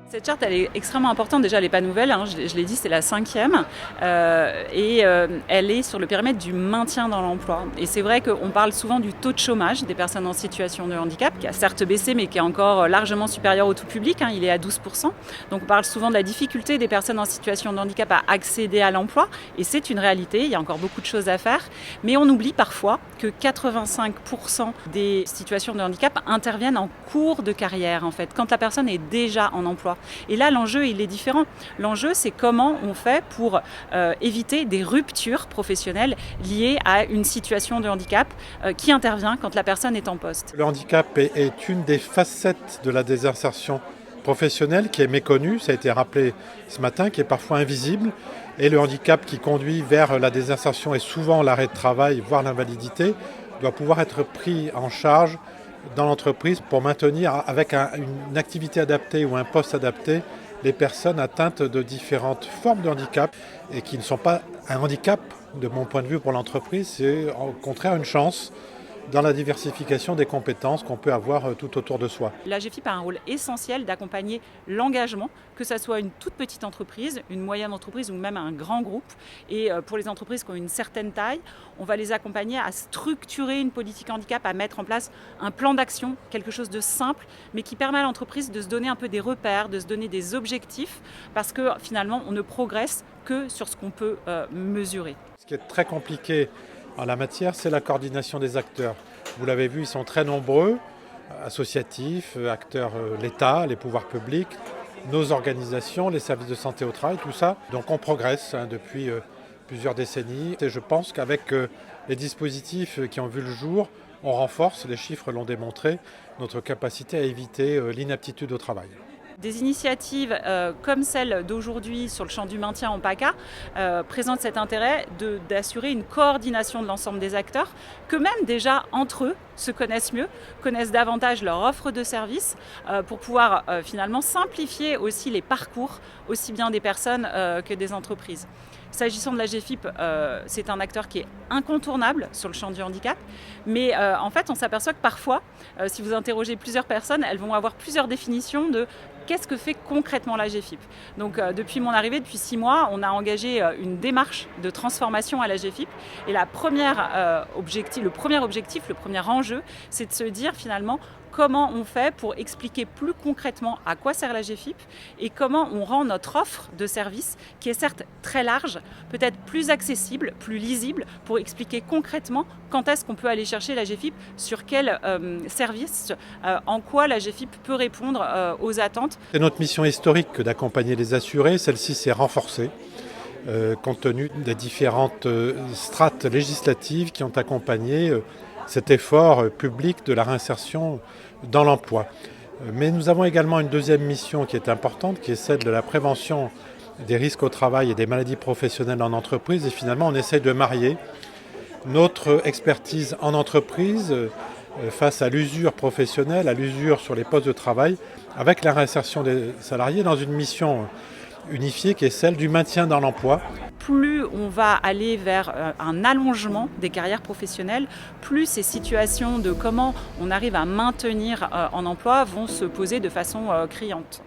Cette charte, elle est extrêmement importante. Déjà, elle n'est pas nouvelle, hein. Je l'ai dit, c'est la 5e. Elle est sur le périmètre du maintien dans l'emploi. Et c'est vrai qu'on parle souvent du taux de chômage des personnes en situation de handicap, qui a certes baissé, mais qui est encore largement supérieur au tout public, hein. Il est à 12%. Donc on parle souvent de la difficulté des personnes en situation de handicap à accéder à l'emploi. Et c'est une réalité, il y a encore beaucoup de choses à faire. Mais on oublie parfois que 85% des situations de handicap interviennent en cours de carrière, en fait, quand la personne est déjà en emploi. Et là, l'enjeu, il est différent. L'enjeu, c'est comment on fait pour éviter des ruptures professionnelles liées à une situation de handicap qui intervient quand la personne est en poste. Le handicap est une des facettes de la désinsertion professionnelle qui est méconnue, ça a été rappelé ce matin, qui est parfois invisible. Et le handicap qui conduit vers la désinsertion et souvent l'arrêt de travail, voire l'invalidité, doit pouvoir être pris en charge dans l'entreprise pour maintenir avec une activité adaptée ou un poste adapté les personnes atteintes de différentes formes de handicap et qui ne sont pas un handicap de mon point de vue pour l'entreprise, c'est au contraire une chance dans la diversification des compétences qu'on peut avoir tout autour de soi. La GFIP a un rôle essentiel d'accompagner l'engagement, que ce soit une toute petite entreprise, une moyenne entreprise ou même un grand groupe. Et pour les entreprises qui ont une certaine taille, on va les accompagner à structurer une politique handicap, à mettre en place un plan d'action, quelque chose de simple, mais qui permet à l'entreprise de se donner un peu des repères, de se donner des objectifs, parce que finalement, on ne progresse que sur ce qu'on peut mesurer. Ce qui est très compliqué en la matière, c'est la coordination des acteurs. Vous l'avez vu, ils sont très nombreux, associatifs, acteurs, l'État, les pouvoirs publics, nos organisations, les services de santé au travail, tout ça. Donc on progresse depuis plusieurs décennies. Et je pense qu'avec les dispositifs qui ont vu le jour, on renforce, les chiffres l'ont démontré, notre capacité à éviter l'inaptitude au travail. Des initiatives comme celle d'aujourd'hui sur le champ du maintien en PACA présentent cet intérêt d'assurer une coordination de l'ensemble des acteurs, qu'eux-mêmes déjà entre eux se connaissent mieux, connaissent davantage leur offre de services pour pouvoir finalement simplifier aussi les parcours, aussi bien des personnes que des entreprises. S'agissant de la GFIP, c'est un acteur qui est incontournable sur le champ du handicap, mais en fait on s'aperçoit que parfois, si vous interrogez plusieurs personnes, elles vont avoir plusieurs définitions de qu'est-ce que fait concrètement la GFIP. Donc depuis mon arrivée, depuis 6 mois, on a engagé une démarche de transformation à la GFIP et le premier objectif, le premier enjeu, c'est de se dire finalement comment on fait pour expliquer plus concrètement à quoi sert la GFIP et comment on rend notre offre de service, qui est certes très large, peut-être plus accessible, plus lisible, pour expliquer concrètement quand est-ce qu'on peut aller chercher la GFIP, sur quel service, en quoi la GFIP peut répondre aux attentes. C'est notre mission historique que d'accompagner les assurés. Celle-ci s'est renforcée compte tenu des différentes strates législatives qui ont accompagné cet effort public de la réinsertion dans l'emploi. Mais nous avons également une deuxième mission qui est importante, qui est celle de la prévention des risques au travail et des maladies professionnelles en entreprise. Et finalement, on essaye de marier notre expertise en entreprise face à l'usure professionnelle, à l'usure sur les postes de travail, avec la réinsertion des salariés dans une mission unifiée qui est celle du maintien dans l'emploi. Plus on va aller vers un allongement des carrières professionnelles, plus ces situations de comment on arrive à maintenir en emploi vont se poser de façon criante.